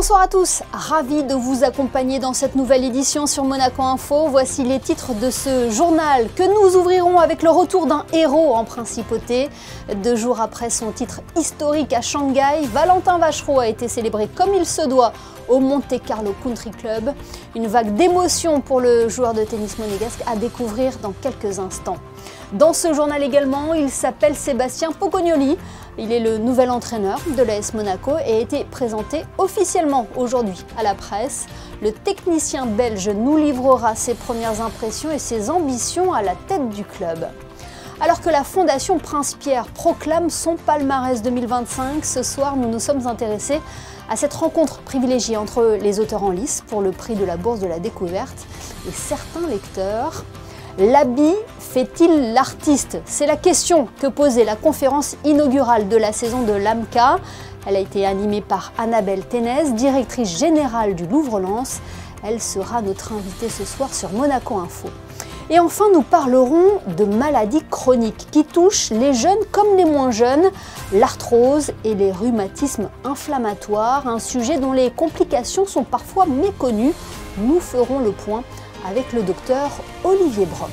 Bonsoir à tous, ravi de vous accompagner dans cette nouvelle édition sur Monaco Info. Voici les titres de ce journal que nous ouvrirons avec le retour d'un héros en principauté. 2 jours après son titre historique à Shanghai, Valentin Vachereau a été célébré comme il se doit au Monte Carlo Country Club. Une vague d'émotion pour le joueur de tennis monégasque à découvrir dans quelques instants. Dans ce journal également, il s'appelle Sébastien Pocognoli. Il est le nouvel entraîneur de l'AS Monaco et a été présenté officiellement aujourd'hui à la presse. Le technicien belge nous livrera ses premières impressions et ses ambitions à la tête du club. Alors que la Fondation Prince-Pierre proclame son palmarès 2025, ce soir nous nous sommes intéressés à cette rencontre privilégiée entre les auteurs en lice pour le prix de la Bourse de la Découverte et certains lecteurs. L'habit fait-il l'artiste? C'est la question que posait la conférence inaugurale de la saison de l'AMCA. Elle a été animée par Annabelle Ténès, directrice générale du Louvre-Lens. Elle sera notre invitée ce soir sur Monaco Info. Et enfin, nous parlerons de maladies chroniques qui touchent les jeunes comme les moins jeunes, l'arthrose et les rhumatismes inflammatoires, un sujet dont les complications sont parfois méconnues. Nous ferons le point avec le docteur Olivier Brock.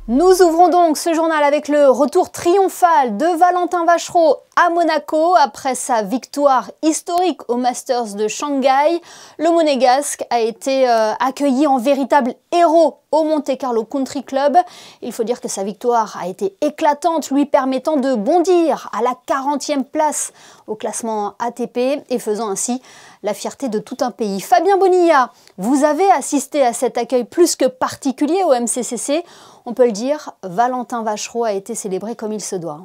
Nous ouvrons donc ce journal avec le retour triomphal de Valentin Vachereau à Monaco après sa victoire historique au Masters de Shanghai. Le Monégasque a été accueilli en véritable héros au Monte Carlo Country Club. Il faut dire que sa victoire a été éclatante, lui permettant de bondir à la 40e place au classement ATP et faisant ainsi la fierté de tout un pays. Fabien Bonilla, vous avez assisté à cet accueil plus que particulier au MCCC. On peut le dire, Valentin Vachereau a été célébré comme il se doit.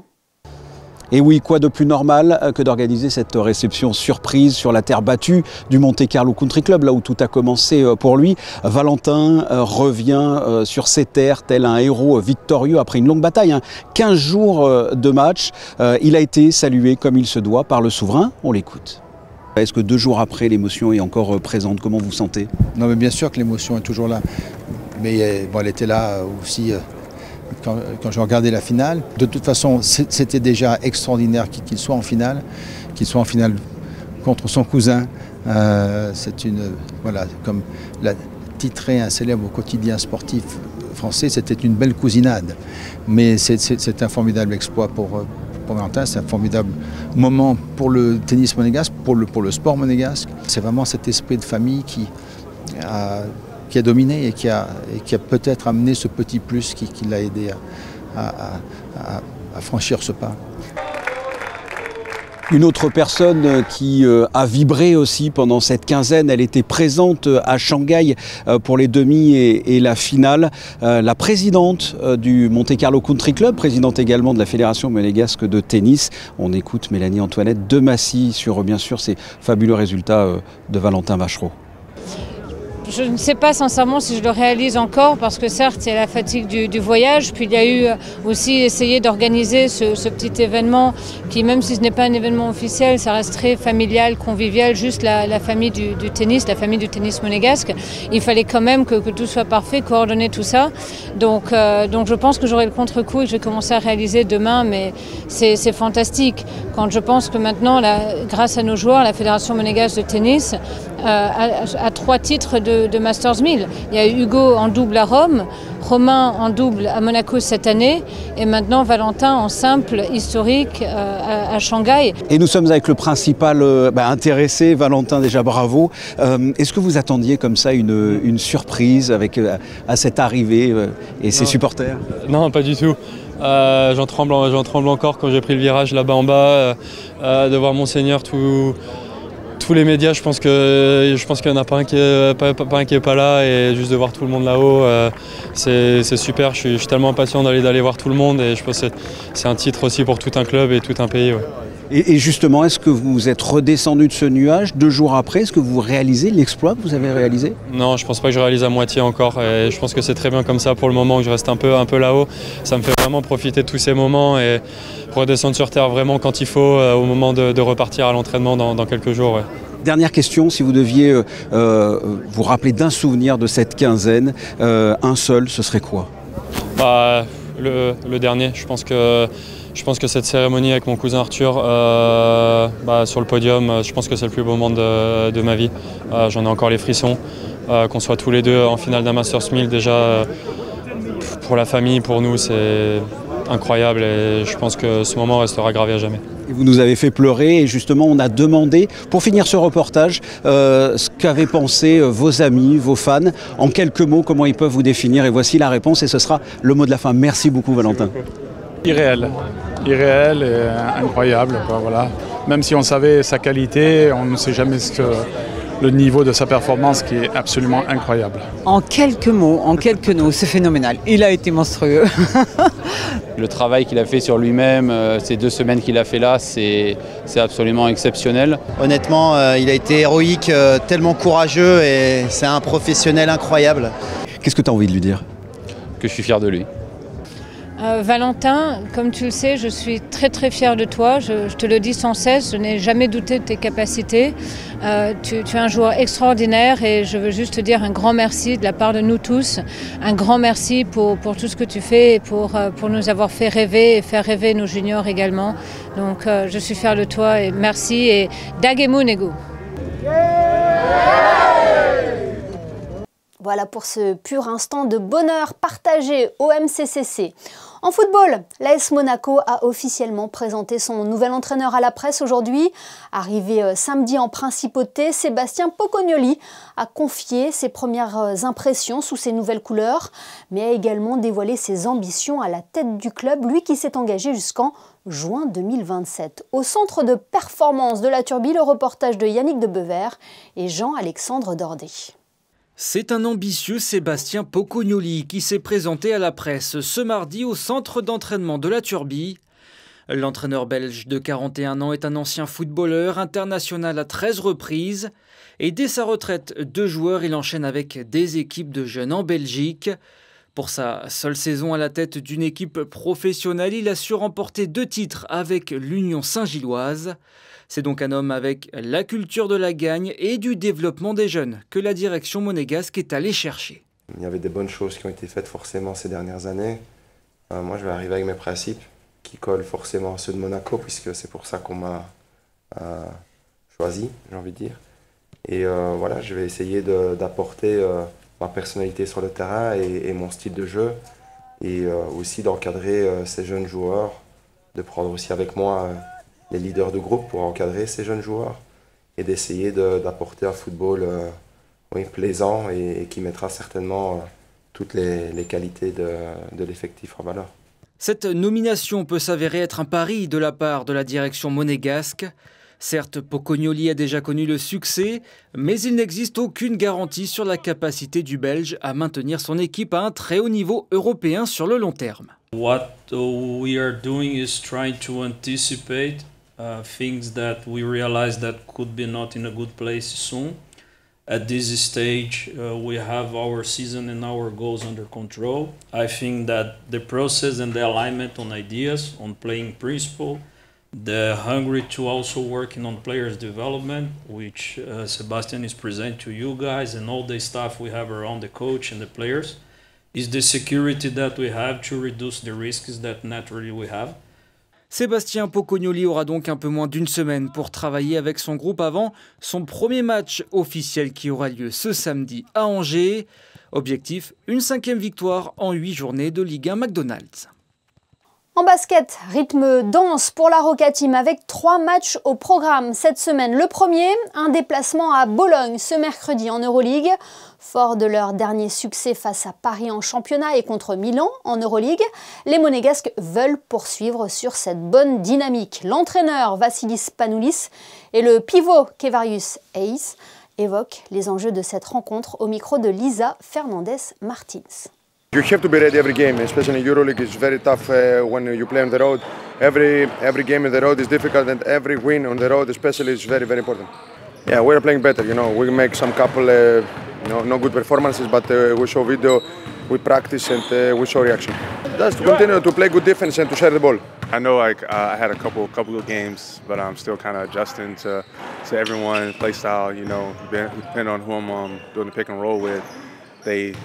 Et oui, quoi de plus normal que d'organiser cette réception surprise sur la terre battue du Monte Carlo Country Club, là où tout a commencé pour lui. Valentin revient sur ses terres tel un héros victorieux après une longue bataille, 15 jours de match. Il a été salué comme il se doit par le souverain. On l'écoute. Est-ce que 2 jours après, l'émotion est encore présente? Comment vous sentez? Non, mais bien sûr que l'émotion est toujours là. Mais bon, elle était là aussi quand je regardais la finale. De toute façon, c'était déjà extraordinaire qu'il soit en finale contre son cousin. C'est une, voilà, comme l'a titré un célèbre quotidien sportif français, c'était une belle cousinade. Mais c'est un formidable exploit pour Valentin, c'est un formidable moment pour le tennis monégasque, pour le sport monégasque. C'est vraiment cet esprit de famille qui a dominé et qui a peut-être amené ce petit plus qui l'a aidé à franchir ce pas. Une autre personne qui a vibré aussi pendant cette quinzaine, elle était présente à Shanghai pour les demi et la finale. La présidente du Monte Carlo Country Club, présidente également de la Fédération monégasque de tennis. On écoute Mélanie-Antoinette Demassy sur bien sûr ces fabuleux résultats de Valentin Vachereau. Je ne sais pas sincèrement si je le réalise encore parce que certes il y a la fatigue du voyage, puis il y a eu aussi essayé d'organiser ce petit événement qui, même si ce n'est pas un événement officiel, ça reste très familial, convivial, juste la famille du tennis, la famille du tennis monégasque. Il fallait quand même que tout soit parfait, coordonner tout ça. Donc je pense que j'aurai le contre-coup et que je vais commencer à réaliser demain, mais c'est fantastique. Quand je pense que maintenant, grâce à nos joueurs, la Fédération monégasque de tennis a 3 titres de Masters 1000. Il y a Hugo en double à Rome, Romain en double à Monaco cette année et maintenant Valentin en simple historique à Shanghai. Et nous sommes avec le principal intéressé, Valentin, déjà bravo. Est-ce que vous attendiez comme ça une surprise à cette arrivée et ses supporters? Non, pas du tout. J'en tremble encore quand j'ai pris le virage là-bas en bas, de voir Monseigneur, tous les médias, je pense qu'il n'y en a pas un qui est pas là, et juste de voir tout le monde là-haut, c'est super. Je suis tellement impatient d'aller voir tout le monde, et je pense que c'est un titre aussi pour tout un club et tout un pays. Ouais. Et justement, est-ce que vous êtes redescendu de ce nuage 2 jours après? Est-ce que vous réalisez l'exploit que vous avez réalisé? Non, je ne pense pas que je réalise à moitié encore, et je pense que c'est très bien comme ça pour le moment, que je reste un peu là-haut. Ça me fait vraiment profiter de tous ces moments et redescendre sur terre vraiment quand il faut, au moment de repartir à l'entraînement dans quelques jours. Ouais. Dernière question, si vous deviez vous rappeler d'un souvenir de cette quinzaine, un seul, ce serait quoi? le dernier. Je pense que cette cérémonie avec mon cousin Arthur sur le podium, je pense que c'est le plus beau moment de ma vie. J'en ai encore les frissons. Qu'on soit tous les deux en finale d'un Masters 1000, déjà pour la famille, pour nous, c'est incroyable et je pense que ce moment restera gravé à jamais. Et vous nous avez fait pleurer et justement on a demandé, pour finir ce reportage, ce qu'avaient pensé vos amis, vos fans. En quelques mots, comment ils peuvent vous définir, et voici la réponse et ce sera le mot de la fin. Merci beaucoup Valentin. Irréel et incroyable, quoi, voilà. Même si on savait sa qualité, on ne sait jamais le niveau de sa performance qui est absolument incroyable. En quelques mots, c'est phénoménal. Il a été monstrueux. Le travail qu'il a fait sur lui-même, ces 2 semaines qu'il a fait là, c'est absolument exceptionnel. Honnêtement, il a été héroïque, tellement courageux et c'est un professionnel incroyable. Qu'est-ce que tu as envie de lui dire? Que je suis fier de lui. Valentin, comme tu le sais, je suis très très fière de toi, je te le dis sans cesse, je n'ai jamais douté de tes capacités. Tu es un joueur extraordinaire et je veux juste te dire un grand merci de la part de nous tous, un grand merci pour tout ce que tu fais et pour nous avoir fait rêver et faire rêver nos juniors également. Donc je suis fière de toi et merci et Dagemu Nego. Voilà pour ce pur instant de bonheur partagé au MCCC. En football, l'AS Monaco a officiellement présenté son nouvel entraîneur à la presse aujourd'hui. Arrivé samedi en principauté, Sébastien Pocognoli a confié ses premières impressions sous ses nouvelles couleurs, mais a également dévoilé ses ambitions à la tête du club, lui qui s'est engagé jusqu'en juin 2027. Au centre de performance de la Turbie, le reportage de Yannick de Bever et Jean-Alexandre Dordet. C'est un ambitieux Sébastien Pocognoli qui s'est présenté à la presse ce mardi au centre d'entraînement de la Turbie. L'entraîneur belge de 41 ans est un ancien footballeur international à 13 reprises. Et dès sa retraite de joueur, il enchaîne avec des équipes de jeunes en Belgique. Pour sa seule saison à la tête d'une équipe professionnelle, il a su remporter 2 titres avec l'Union Saint-Gilloise. C'est donc un homme avec la culture de la gagne et du développement des jeunes que la direction monégasque est allée chercher. Il y avait des bonnes choses qui ont été faites forcément ces dernières années. Moi, je vais arriver avec mes principes qui collent forcément à ceux de Monaco, puisque c'est pour ça qu'on m'a choisi, j'ai envie de dire. Et voilà, je vais essayer d'apporter ma personnalité sur le terrain et mon style de jeu, et aussi d'encadrer ces jeunes joueurs, de prendre aussi avec moi les leaders de groupe pour encadrer ces jeunes joueurs et d'essayer d'apporter un football plaisant et qui mettra certainement toutes les qualités de l'effectif en valeur. Cette nomination peut s'avérer être un pari de la part de la direction monégasque. Certes, Pocognoli a déjà connu le succès, mais il n'existe aucune garantie sur la capacité du Belge à maintenir son équipe à un très haut niveau européen sur le long terme. What we are doing is trying to anticipate things that we realize that could be not in a good place soon. At this stage, we have our season and our goals under control. I think that the process and the alignment on ideas, on playing principle, the hungry to also working on players' development, which Sebastian is presenting to you guys and all the staff we have around the coach and the players, is the security that we have to reduce the risks that naturally we have. Sébastien Pocognoli aura donc un peu moins d'une semaine pour travailler avec son groupe avant son premier match officiel qui aura lieu ce samedi à Angers. Objectif, une 5e victoire en 8 journées de Ligue 1 McDonald's. En basket, rythme dense pour la Roca Team avec 3 matchs au programme cette semaine. Le premier, un déplacement à Bologne ce mercredi en Euroleague. Fort de leur dernier succès face à Paris en championnat et contre Milan en Euroleague, les Monégasques veulent poursuivre sur cette bonne dynamique. L'entraîneur Vassilis Panoulis et le pivot Kevarius Hayes évoquent les enjeux de cette rencontre au micro de Lisa Fernandez-Martins. You have to be ready every game, especially in EuroLeague. It's very tough when you play on the road. Every game on the road is difficult, and every win on the road, especially, is very, very important. Yeah, we're playing better. You know, we make some couple, no good performances, but we show video, we practice, and we show reaction. Just to continue to play good defense and to share the ball. I know, I had a couple of games, but I'm still kind of adjusting to everyone play style. You know, depending on who I'm doing the pick and roll with, they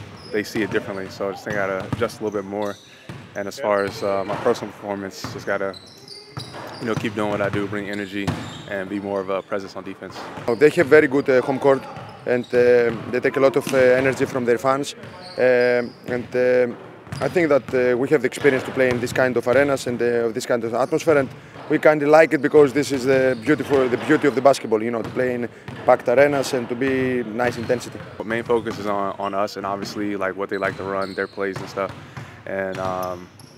see it differently, so I just think I gotta adjust a little bit more And as far as my personal performance, just gotta, keep doing what I do, bring energy, and be more of a presence on defense. They have very good home court, and they take a lot of energy from their fans. I think that we have the experience to play in this kind of arenas and this kind of atmosphere, and we kind of like it because this is the beauty of the basketball, to play in packed arenas and to be nice intensity. The main focus is on us and obviously like what they like to run, their plays and stuff. And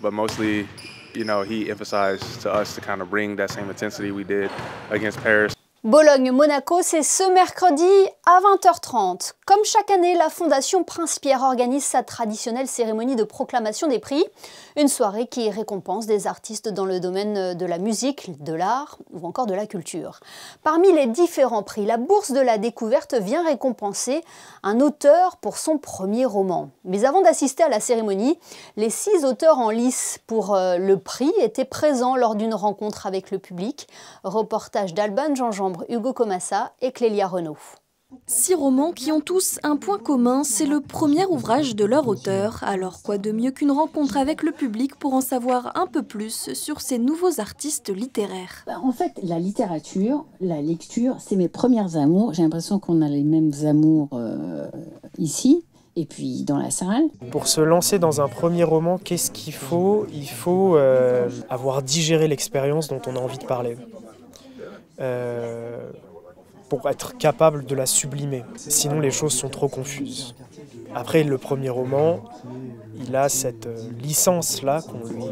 but mostly, he emphasized to us to kind of bring that same intensity we did against Paris. Bologne-Monaco, c'est ce mercredi à 20h30. Comme chaque année, la Fondation Prince-Pierre organise sa traditionnelle cérémonie de proclamation des prix. Une soirée qui récompense des artistes dans le domaine de la musique, de l'art ou encore de la culture. Parmi les différents prix, la Bourse de la Découverte vient récompenser un auteur pour son premier roman. Mais avant d'assister à la cérémonie, les 6 auteurs en lice pour le prix étaient présents lors d'une rencontre avec le public. Reportage d'Alban Jean-Jambre, Hugo Comassa et Clélia Renaud. 6 romans qui ont tous un point commun, c'est le premier ouvrage de leur auteur. Alors quoi de mieux qu'une rencontre avec le public pour en savoir un peu plus sur ces nouveaux artistes littéraires. En fait, la littérature, la lecture, c'est mes premiers amours. J'ai l'impression qu'on a les mêmes amours ici et puis dans la salle. Pour se lancer dans un premier roman, qu'est-ce qu'il faut ? Il faut avoir digéré l'expérience dont on a envie de parler. Pour être capable de la sublimer. Sinon, les choses sont trop confuses. Après, le premier roman, il a cette licence-là qu'on lui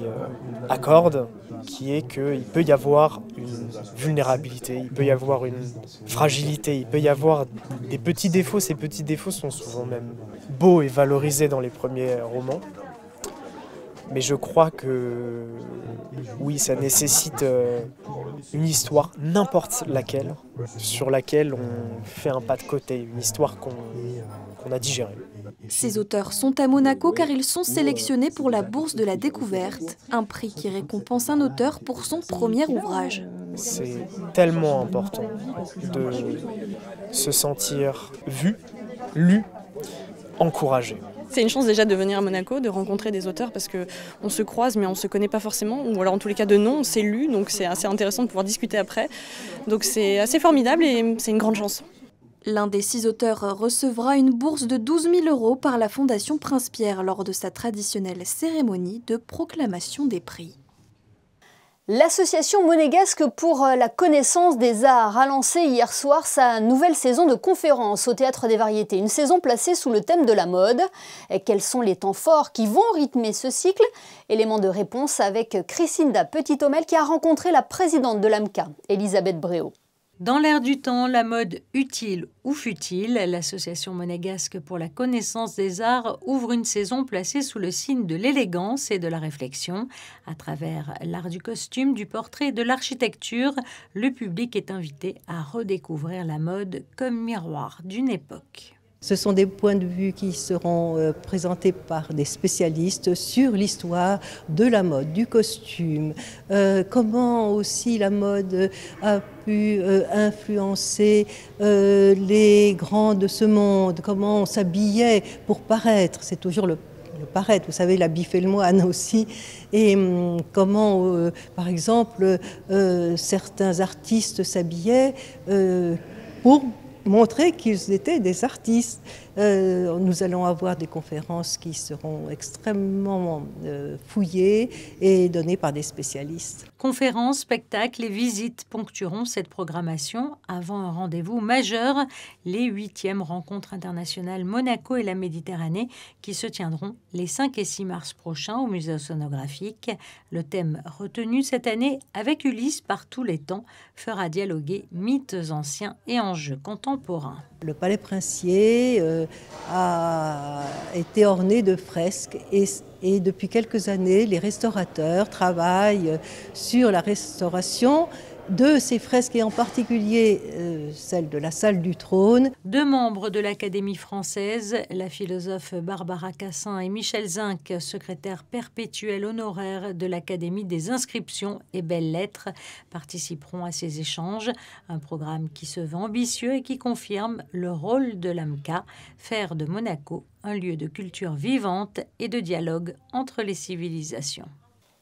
accorde, qui est qu'il peut y avoir une vulnérabilité, il peut y avoir une fragilité, il peut y avoir des petits défauts. Ces petits défauts sont souvent même beaux et valorisés dans les premiers romans. Mais je crois que oui, ça nécessite une histoire, n'importe laquelle, sur laquelle on fait un pas de côté, une histoire qu'on a digérée. Ces auteurs sont à Monaco car ils sont sélectionnés pour la Bourse de la Découverte, un prix qui récompense un auteur pour son premier ouvrage. C'est tellement important de se sentir vu, lu, encouragé. C'est une chance déjà de venir à Monaco, de rencontrer des auteurs parce qu'on se croise mais on ne se connaît pas forcément, ou alors en tous les cas de nom, on s'est lu, donc c'est assez intéressant de pouvoir discuter après. Donc c'est assez formidable et c'est une grande chance. L'un des 6 auteurs recevra une bourse de 12 000 € par la Fondation Prince-Pierre lors de sa traditionnelle cérémonie de proclamation des prix. L'association monégasque pour la connaissance des arts a lancé hier soir sa nouvelle saison de conférences au Théâtre des Variétés. Une saison placée sous le thème de la mode. Et quels sont les temps forts qui vont rythmer ce cycle? Élément de réponse avec Christinda Petit-Homel qui a rencontré la présidente de l'AMCA, Elisabeth Bréau. Dans l'air du temps, la mode utile ou futile, l'association monégasque pour la connaissance des arts ouvre une saison placée sous le signe de l'élégance et de la réflexion. À travers l'art du costume, du portrait et de l'architecture, le public est invité à redécouvrir la mode comme miroir d'une époque. Ce sont des points de vue qui seront présentés par des spécialistes sur l'histoire de la mode, du costume, comment aussi la mode a pu influencer les grands de ce monde, comment on s'habillait pour paraître, c'est toujours le paraître, vous savez, l'habit fait le moine aussi, et comment, par exemple, certains artistes s'habillaient pour montrer qu'ils étaient des artistes. Nous allons avoir des conférences qui seront extrêmement fouillées et données par des spécialistes. Conférences, spectacles et visites ponctueront cette programmation avant un rendez-vous majeur, les 8e rencontres internationales Monaco et la Méditerranée qui se tiendront les 5 et 6 mars prochains au Musée Océanographique. Le thème retenu cette année avec Ulysse par tous les temps fera dialoguer mythes anciens et enjeux contemporains. Le palais princier a été orné de fresques et depuis quelques années, les restaurateurs travaillent sur la restauration de ces fresques et en particulier celle de la salle du trône. 2 membres de l'Académie française, la philosophe Barbara Cassin et Michel Zinc, secrétaire perpétuel honoraire de l'Académie des inscriptions et belles-lettres, participeront à ces échanges. Un programme qui se veut ambitieux et qui confirme le rôle de l'AMCA, faire de Monaco un lieu de culture vivante et de dialogue entre les civilisations.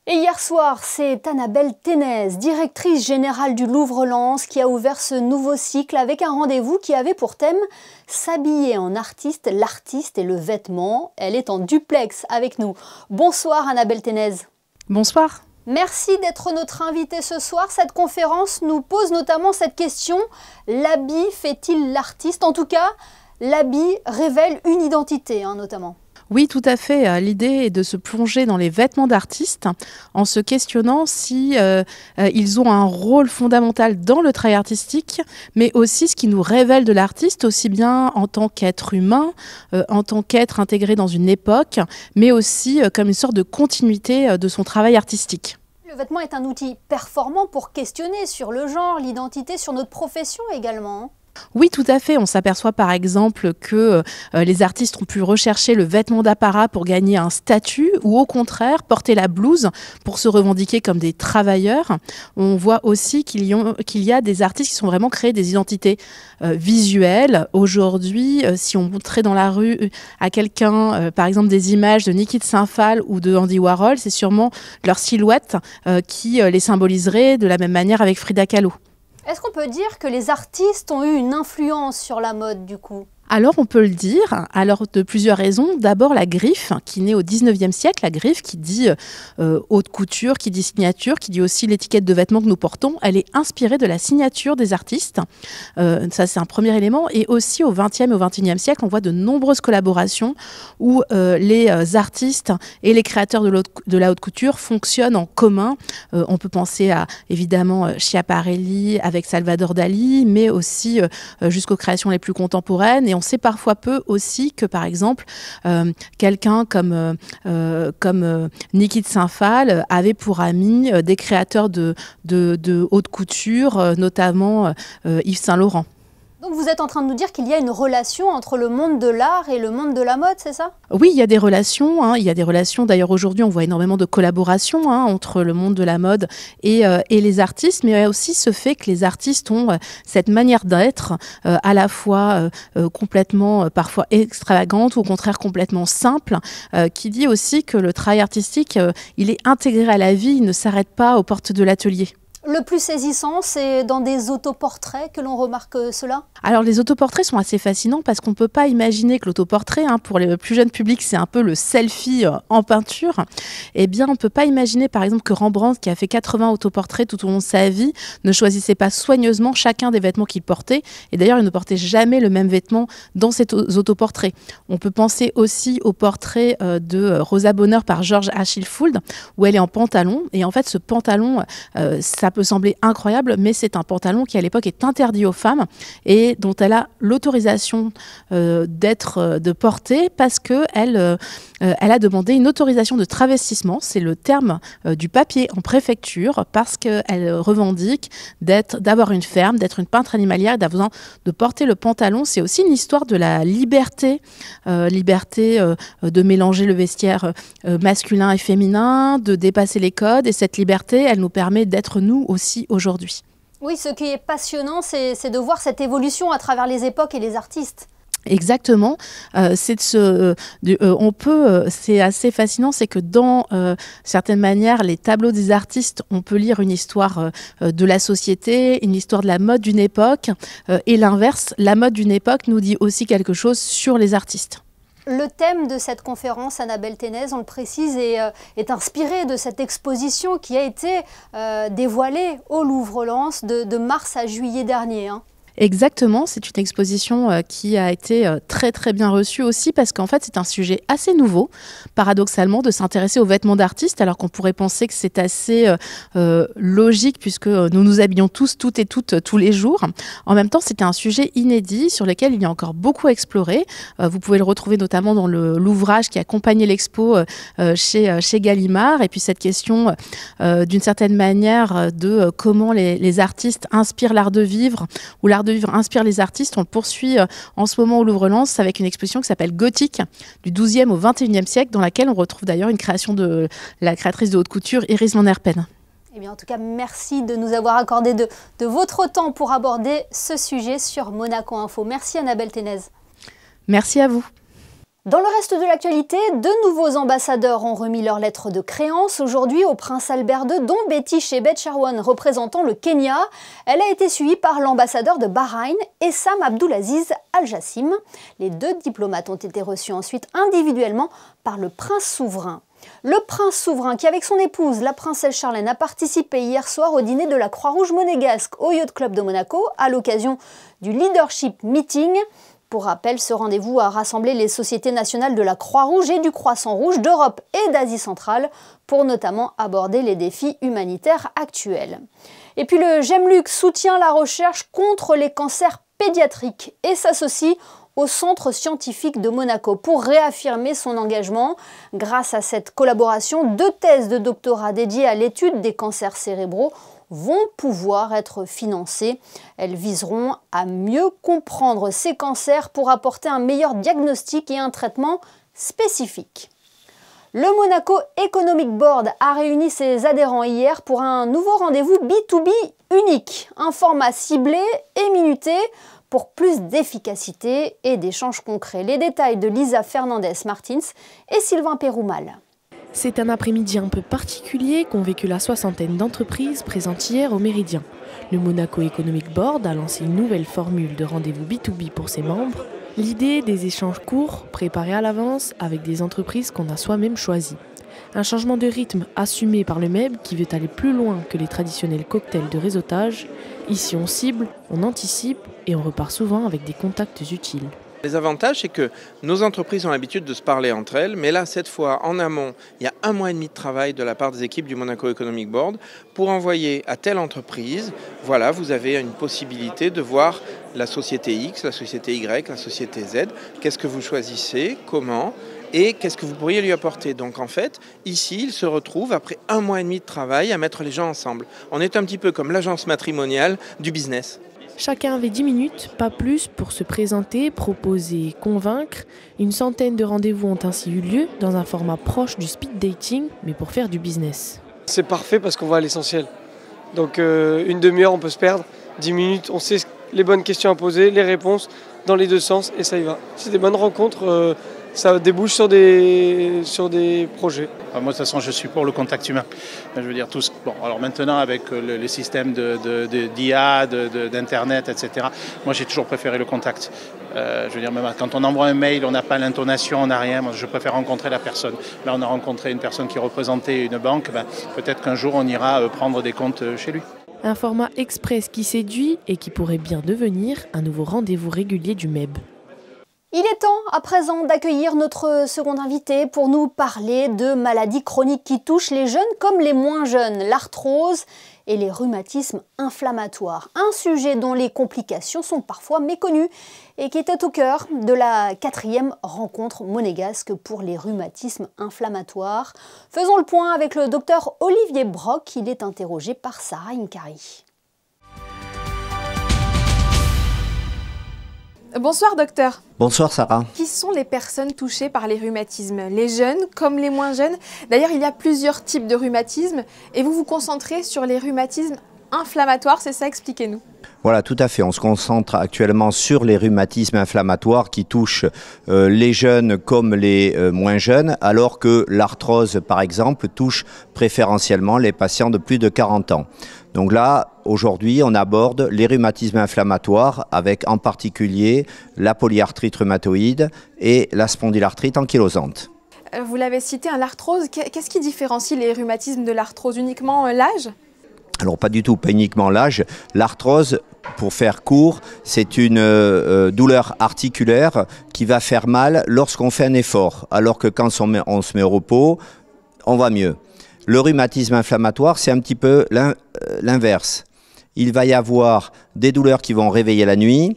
Et hier soir, c'est Annabelle Ténez, directrice générale du Louvre-Lens, qui a ouvert ce nouveau cycle avec un rendez-vous qui avait pour thème « S'habiller en artiste, l'artiste et le vêtement ». Elle est en duplex avec nous. Bonsoir Annabelle Ténez. Bonsoir. Merci d'être notre invitée ce soir. Cette conférence nous pose notamment cette question « L'habit fait-il l'artiste ?» En tout cas, l'habit révèle une identité, notamment. Oui, tout à fait. L'idée est de se plonger dans les vêtements d'artistes en se questionnant si ils ont un rôle fondamental dans le travail artistique, mais aussi ce qui nous révèle de l'artiste, aussi bien en tant qu'être humain, en tant qu'être intégré dans une époque, mais aussi comme une sorte de continuité de son travail artistique. Le vêtement est un outil performant pour questionner sur le genre, l'identité, sur notre profession également. Oui, tout à fait. On s'aperçoit par exemple que les artistes ont pu rechercher le vêtement d'apparat pour gagner un statut ou au contraire porter la blouse pour se revendiquer comme des travailleurs. On voit aussi qu'il y a des artistes qui sont vraiment créés des identités visuelles. Aujourd'hui, si on montrait dans la rue à quelqu'un, par exemple, des images de Niki de Saint-Phalle ou de Andy Warhol, c'est sûrement leur silhouette qui les symboliserait de la même manière avec Frida Kahlo. Est-ce qu'on peut dire que les artistes ont eu une influence sur la mode du coup ? Alors on peut le dire, alors de plusieurs raisons. D'abord la griffe qui naît au 19e siècle, la griffe qui dit haute couture, qui dit signature, qui dit aussi l'étiquette de vêtements que nous portons. Elle est inspirée de la signature des artistes, ça c'est un premier élément. Et aussi au 20e et au 21e siècle, on voit de nombreuses collaborations où les artistes et les créateurs de la haute couture fonctionnent en commun. On peut penser à évidemment Schiaparelli avec Salvador Dali, mais aussi jusqu'aux créations les plus contemporaines. Et on sait parfois peu aussi que, par exemple, quelqu'un comme Niki de Saint-Phalle avait pour ami des créateurs de haute couture, notamment Yves Saint-Laurent. Donc vous êtes en train de nous dire qu'il y a une relation entre le monde de l'art et le monde de la mode, c'est ça? Oui, il y a des relations. Il y a des relations. D'ailleurs, aujourd'hui, on voit énormément de collaborations entre le monde de la mode et les artistes. Mais il y a aussi ce fait que les artistes ont cette manière d'être à la fois complètement, parfois extravagante ou au contraire complètement simple, qui dit aussi que le travail artistique, il est intégré à la vie, il ne s'arrête pas aux portes de l'atelier. Le plus saisissant, c'est dans des autoportraits que l'on remarque cela? Alors les autoportraits sont assez fascinants parce qu'on ne peut pas imaginer que l'autoportrait, pour les plus jeunes publics, c'est un peu le selfie en peinture. Eh bien, on ne peut pas imaginer par exemple que Rembrandt, qui a fait 80 autoportraits tout au long de sa vie, ne choisissait pas soigneusement chacun des vêtements qu'il portait. Et d'ailleurs, il ne portait jamais le même vêtement dans ces autoportraits. On peut penser aussi au portrait de Rosa Bonheur par George Achille Fould, où elle est en pantalon. Et en fait, ce pantalon, ça peut sembler incroyable, mais c'est un pantalon qui à l'époque est interdit aux femmes et dont elle a l'autorisation de porter parce qu'elle a demandé une autorisation de travestissement, c'est le terme du papier en préfecture, parce qu'elle revendique d'avoir une ferme, d'être une peintre animalière et d'avoir besoin de porter le pantalon. C'est aussi une histoire de la liberté, de mélanger le vestiaire masculin et féminin, de dépasser les codes, et cette liberté, elle nous permet d'être nous aussi aujourd'hui. Oui, ce qui est passionnant, c'est de voir cette évolution à travers les époques et les artistes. Exactement, c'est assez fascinant, c'est que dans certaines manières, les tableaux des artistes, on peut lire une histoire de la société, une histoire de la mode d'une époque, et l'inverse, la mode d'une époque nous dit aussi quelque chose sur les artistes. Le thème de cette conférence, Annabelle Ténez, on le précise, est inspiré de cette exposition qui a été dévoilée au Louvre-Lens de mars à juillet dernier. Exactement, c'est une exposition qui a été très très bien reçue aussi parce qu'en fait c'est un sujet assez nouveau, paradoxalement, de s'intéresser aux vêtements d'artistes alors qu'on pourrait penser que c'est assez logique puisque nous nous habillons tous, toutes et toutes, tous les jours. En même temps, c'était un sujet inédit sur lequel il y a encore beaucoup à explorer. Vous pouvez le retrouver notamment dans l'ouvrage qui accompagnait l'expo chez Gallimard, et puis cette question d'une certaine manière de comment les artistes inspirent l'art de vivre ou l'art de vivre inspire les artistes. On le poursuit en ce moment au Louvre-Lens avec une exposition qui s'appelle Gothique, du XIIe au XXIe siècle, dans laquelle on retrouve d'ailleurs une création de la créatrice de haute couture Iris van Herpen. Eh bien, en tout cas, merci de nous avoir accordé de votre temps pour aborder ce sujet sur Monaco Info. Merci Annabelle Ténez. Merci à vous. Dans le reste de l'actualité, de nouveaux ambassadeurs ont remis leur lettre de créance aujourd'hui au prince Albert II, dont Betty Chebet Sherwan, représentant le Kenya. Elle a été suivie par l'ambassadeur de Bahreïn, Essam Abdulaziz Al Jassim. Les deux diplomates ont été reçus ensuite individuellement par le prince souverain. Le prince souverain qui, avec son épouse, la princesse Charlène, a participé hier soir au dîner de la Croix-Rouge monégasque au Yacht Club de Monaco à l'occasion du Leadership Meeting. Pour rappel, ce rendez-vous a rassemblé les sociétés nationales de la Croix-Rouge et du Croissant-Rouge d'Europe et d'Asie centrale pour notamment aborder les défis humanitaires actuels. Et puis le GEMLUC soutient la recherche contre les cancers pédiatriques et s'associe au Centre scientifique de Monaco pour réaffirmer son engagement. Grâce à cette collaboration, 2 thèses de doctorat dédiées à l'étude des cancers cérébraux vont pouvoir être financées. Elles viseront à mieux comprendre ces cancers pour apporter un meilleur diagnostic et un traitement spécifique. Le Monaco Economic Board a réuni ses adhérents hier pour un nouveau rendez-vous B2B unique, un format ciblé et minuté pour plus d'efficacité et d'échanges concrets. Les détails de Lisa Fernandez-Martins et Sylvain Péroumal. C'est un après-midi un peu particulier qu'ont vécu la soixantaine d'entreprises présentes hier au Méridien. Le Monaco Economic Board a lancé une nouvelle formule de rendez-vous B2B pour ses membres. L'idée des échanges courts, préparés à l'avance, avec des entreprises qu'on a soi-même choisies. Un changement de rythme assumé par le MEB qui veut aller plus loin que les traditionnels cocktails de réseautage. Ici on cible, on anticipe et on repart souvent avec des contacts utiles. Les avantages, c'est que nos entreprises ont l'habitude de se parler entre elles, mais là, cette fois, en amont, il y a 1 mois et demi de travail de la part des équipes du Monaco Economic Board pour envoyer à telle entreprise, voilà, vous avez une possibilité de voir la société X, la société Y, la société Z, qu'est-ce que vous choisissez, comment, et qu'est-ce que vous pourriez lui apporter. Donc en fait, ici, il se retrouve, après 1 mois et demi de travail, à mettre les gens ensemble. On est un petit peu comme l'agence matrimoniale du business. Chacun avait 10 minutes, pas plus, pour se présenter, proposer, convaincre. Une centaine de rendez-vous ont ainsi eu lieu dans un format proche du speed dating, mais pour faire du business. C'est parfait parce qu'on va à l'essentiel. Donc une demi-heure, on peut se perdre. 10 minutes, on sait les bonnes questions à poser, les réponses dans les deux sens et ça y va. C'est des bonnes rencontres. Ça débouche sur des projets. Moi, de toute façon, je suis pour le contact humain. Je veux dire, tous. Bon, alors maintenant, avec le système d'IA, d'Internet, etc., moi, j'ai toujours préféré le contact. Je veux dire, même quand on envoie un mail, on n'a pas l'intonation, on n'a rien. Moi, je préfère rencontrer la personne. Là, on a rencontré une personne qui représentait une banque. Peut-être qu'un jour, on ira prendre des comptes chez lui. Un format express qui séduit et qui pourrait bien devenir un nouveau rendez-vous régulier du MEB. Il est temps à présent d'accueillir notre second invité pour nous parler de maladies chroniques qui touchent les jeunes comme les moins jeunes, l'arthrose et les rhumatismes inflammatoires. Un sujet dont les complications sont parfois méconnues et qui était au cœur de la 4e rencontre monégasque pour les rhumatismes inflammatoires. Faisons le point avec le docteur Olivier Brock, il est interrogé par Sarah Inkari. Bonsoir docteur. Bonsoir Sarah. Qui sont les personnes touchées par les rhumatismes? Les jeunes comme les moins jeunes? D'ailleurs, il y a plusieurs types de rhumatismes et vous vous concentrez sur les rhumatismes inflammatoires, c'est ça? Expliquez-nous. Voilà, tout à fait. On se concentre actuellement sur les rhumatismes inflammatoires qui touchent les jeunes comme les moins jeunes, alors que l'arthrose, par exemple, touche préférentiellement les patients de plus de 40 ans. Donc là, aujourd'hui, on aborde les rhumatismes inflammatoires avec en particulier la polyarthrite rhumatoïde et la spondylarthrite ankylosante. Vous l'avez cité, l'arthrose, qu'est-ce qui différencie les rhumatismes de l'arthrose? Uniquement l'âge? Alors pas du tout, pas uniquement l'âge. L'arthrose, pour faire court, c'est une douleur articulaire qui va faire mal lorsqu'on fait un effort, alors que quand on se met au repos, on va mieux. Le rhumatisme inflammatoire, c'est un petit peu l'inverse. Il va y avoir des douleurs qui vont réveiller la nuit,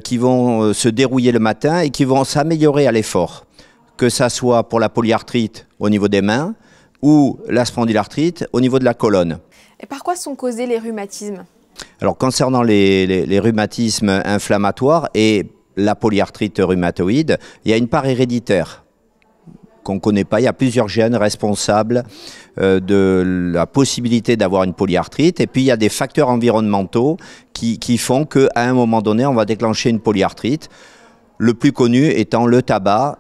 qui vont se dérouiller le matin et qui vont s'améliorer à l'effort. Que ça soit pour la polyarthrite au niveau des mains ou la spondylarthrite au niveau de la colonne. Et par quoi sont causés les rhumatismes? Alors concernant les rhumatismes inflammatoires et la polyarthrite rhumatoïde, il y a une part héréditaire qu'on ne connaît pas. Il y a plusieurs gènes responsables de la possibilité d'avoir une polyarthrite. Et puis il y a des facteurs environnementaux qui font qu'à un moment donné, on va déclencher une polyarthrite. Le plus connu étant le tabac.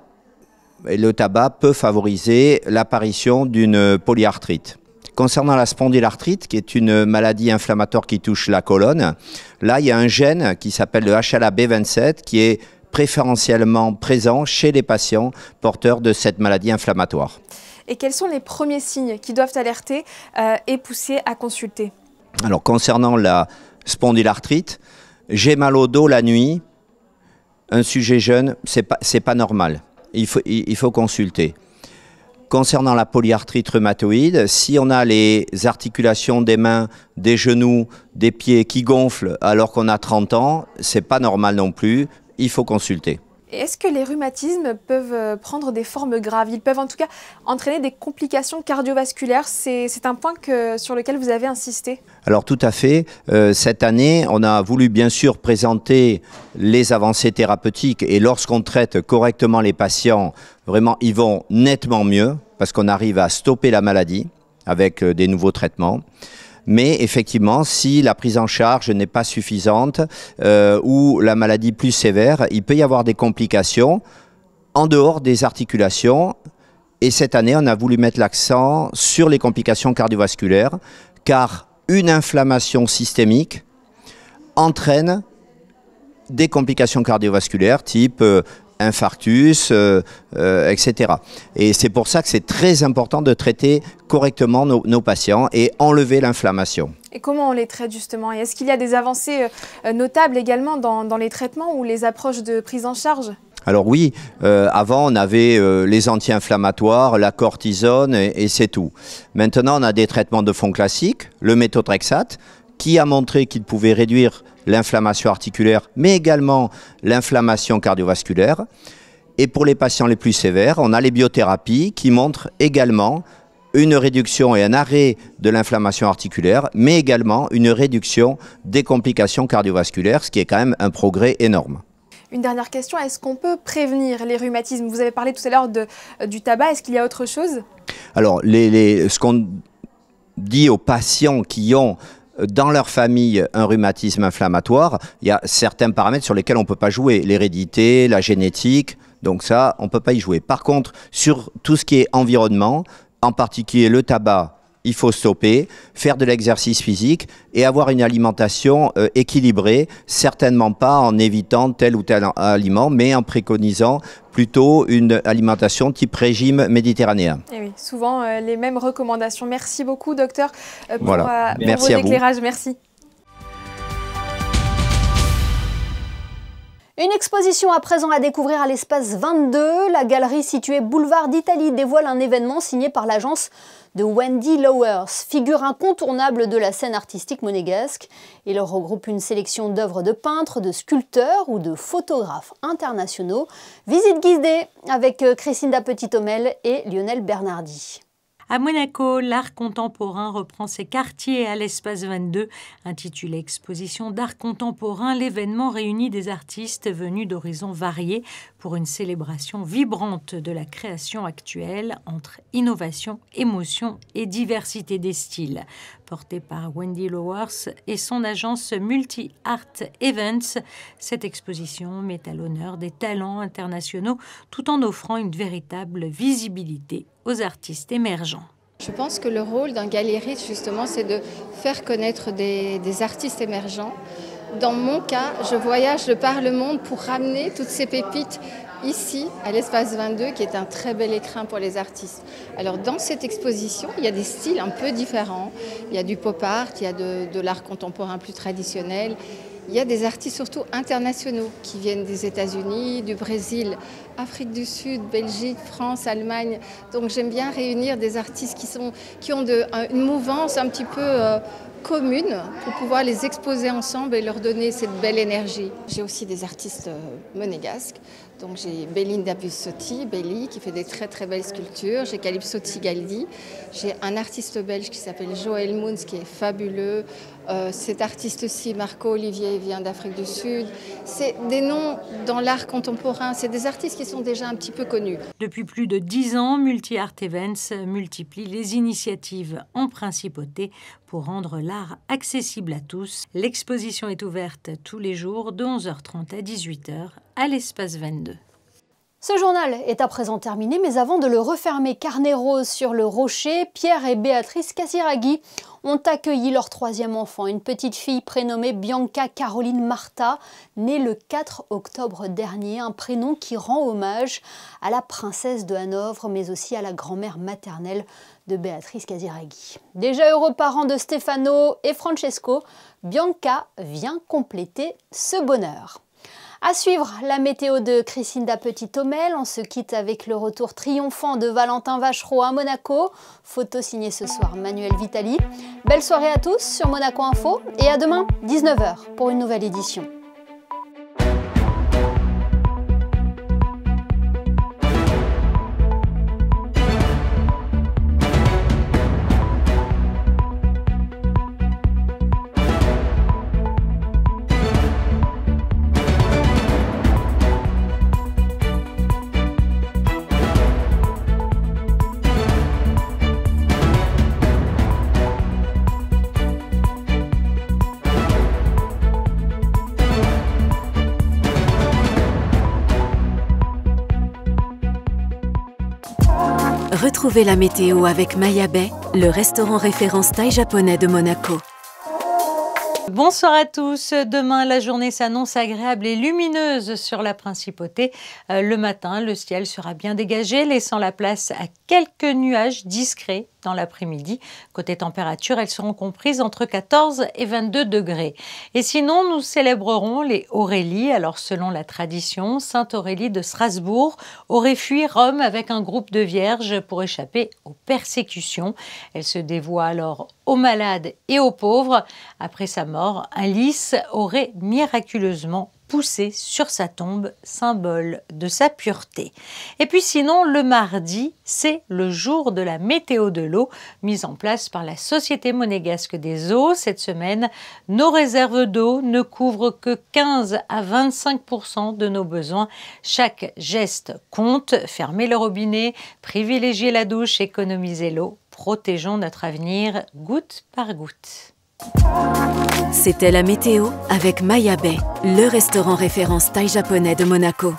Et le tabac peut favoriser l'apparition d'une polyarthrite. Concernant la spondylarthrite, qui est une maladie inflammatoire qui touche la colonne, là il y a un gène qui s'appelle le HLA-B27 qui est préférentiellement présent chez les patients porteurs de cette maladie inflammatoire. Et quels sont les premiers signes qui doivent alerter et pousser à consulter? Alors concernant la spondylarthrite, j'ai mal au dos la nuit, un sujet jeune, c'est pas normal, il faut consulter. Concernant la polyarthrite rhumatoïde, si on a les articulations des mains, des genoux, des pieds qui gonflent alors qu'on a 30 ans, c'est pas normal non plus, il faut consulter. Et est-ce que les rhumatismes peuvent prendre des formes graves? Ils peuvent en tout cas entraîner des complications cardiovasculaires. C'est un point sur lequel vous avez insisté. Alors tout à fait. Cette année, on a voulu bien sûr présenter les avancées thérapeutiques et lorsqu'on traite correctement les patients, vraiment ils vont nettement mieux parce qu'on arrive à stopper la maladie avec des nouveaux traitements. Mais effectivement, si la prise en charge n'est pas suffisante ou la maladie plus sévère, il peut y avoir des complications en dehors des articulations. Et cette année, on a voulu mettre l'accent sur les complications cardiovasculaires, car une inflammation systémique entraîne des complications cardiovasculaires type infarctus, etc. Et c'est pour ça que c'est très important de traiter correctement nos patients et enlever l'inflammation. Et comment on les traite justement? Et est-ce qu'il y a des avancées notables également dans les traitements ou les approches de prise en charge? Alors oui, avant on avait les anti-inflammatoires, la cortisone et c'est tout. Maintenant on a des traitements de fond classiques, le méthotrexate, qui a montré qu'il pouvait réduire l'inflammation articulaire, mais également l'inflammation cardiovasculaire. Et pour les patients les plus sévères, on a les biothérapies qui montrent également une réduction et un arrêt de l'inflammation articulaire, mais également une réduction des complications cardiovasculaires, ce qui est quand même un progrès énorme. Une dernière question, est-ce qu'on peut prévenir les rhumatismes? Vous avez parlé tout à l'heure du tabac, est-ce qu'il y a autre chose? Alors, ce qu'on dit aux patients qui ont dans leur famille un rhumatisme inflammatoire, il y a certains paramètres sur lesquels on ne peut pas jouer, l'hérédité, la génétique, donc ça, on ne peut pas y jouer. Par contre, sur tout ce qui est environnement, en particulier le tabac, il faut stopper, faire de l'exercice physique et avoir une alimentation équilibrée, certainement pas en évitant tel ou tel aliment, mais en préconisant plutôt une alimentation type régime méditerranéen. Et oui, souvent les mêmes recommandations. Merci beaucoup, docteur, pour vos éclairages. Merci. Une exposition à présent à découvrir à l'espace 22. La galerie située boulevard d'Italie dévoile un événement signé par l'agence de Wendy Lowers, figure incontournable de la scène artistique monégasque. Il regroupe une sélection d'œuvres de peintres, de sculpteurs ou de photographes internationaux. Visite guidée avec Christinda Petit-Homel et Lionel Bernardi. À Monaco, l'art contemporain reprend ses quartiers à l'espace 22. Intitulé Exposition d'art contemporain, l'événement réunit des artistes venus d'horizons variés pour une célébration vibrante de la création actuelle entre innovation, émotion et diversité des styles. Portée par Wendy Lowers et son agence Multi-Art Events, cette exposition met à l'honneur des talents internationaux tout en offrant une véritable visibilité aux artistes émergents. Je pense que le rôle d'un galériste, justement, c'est de faire connaître des artistes émergents. Dans mon cas, je voyage de par le monde pour ramener toutes ces pépites ici, à l'espace 22, qui est un très bel écrin pour les artistes. Alors dans cette exposition, il y a des styles un peu différents. Il y a du pop art, il y a de l'art contemporain plus traditionnel. Il y a des artistes surtout internationaux qui viennent des États-Unis, du Brésil, Afrique du Sud, Belgique, France, Allemagne. Donc j'aime bien réunir des artistes qui ont une mouvance un petit peu commune pour pouvoir les exposer ensemble et leur donner cette belle énergie. J'ai aussi des artistes monégasques. Donc j'ai Belinda Bussotti, Belly, qui fait des très très belles sculptures. J'ai Calypso Tigaldi. J'ai un artiste belge qui s'appelle Joël Moons, qui est fabuleux. Cet artiste-ci, Marco Olivier, vient d'Afrique du Sud. C'est des noms dans l'art contemporain. C'est des artistes qui sont déjà un petit peu connus. Depuis plus de 10 ans, Multi Art Events multiplie les initiatives en principauté pour rendre l'art accessible à tous. L'exposition est ouverte tous les jours de 11h30 à 18h à l'espace 22. Ce journal est à présent terminé, mais avant de le refermer, Carnet Rose sur le Rocher, Pierre et Béatrice Casiraghi ont accueilli leur 3e enfant, une petite fille prénommée Bianca Caroline Martha, née le 4 octobre dernier, un prénom qui rend hommage à la princesse de Hanovre, mais aussi à la grand-mère maternelle de Béatrice Casiraghi. Déjà heureux parents de Stefano et Francesco, Bianca vient compléter ce bonheur. À suivre, la météo de Christinda Petit-Thomel. On se quitte avec le retour triomphant de Valentin Vachereau à Monaco. Photo signée ce soir Manuel Vitali. Belle soirée à tous sur Monaco Info et à demain 19h pour une nouvelle édition. Retrouvez la météo avec Maya Bay, le restaurant référence thaï japonais de Monaco. Bonsoir à tous. Demain, la journée s'annonce agréable et lumineuse sur la principauté. Le matin, le ciel sera bien dégagé, laissant la place à quelques nuages discrets dans l'après-midi. Côté température, elles seront comprises entre 14 et 22 degrés. Et sinon, nous célébrerons les Aurélies. Alors, selon la tradition, Sainte Aurélie de Strasbourg aurait fui Rome avec un groupe de vierges pour échapper aux persécutions. Elle se dévoie alors aux malades et aux pauvres. Après sa mort, un lys aurait miraculeusement poussé sur sa tombe, symbole de sa pureté. Et puis sinon, le mardi, c'est le jour de la météo de l'eau, mise en place par la Société monégasque des eaux. Cette semaine, nos réserves d'eau ne couvrent que 15 à 25% de nos besoins. Chaque geste compte. Fermez le robinet, privilégiez la douche, économisez l'eau. Protégeons notre avenir goutte par goutte. C'était la météo avec Maya Bay, le restaurant référence thaï japonais de Monaco.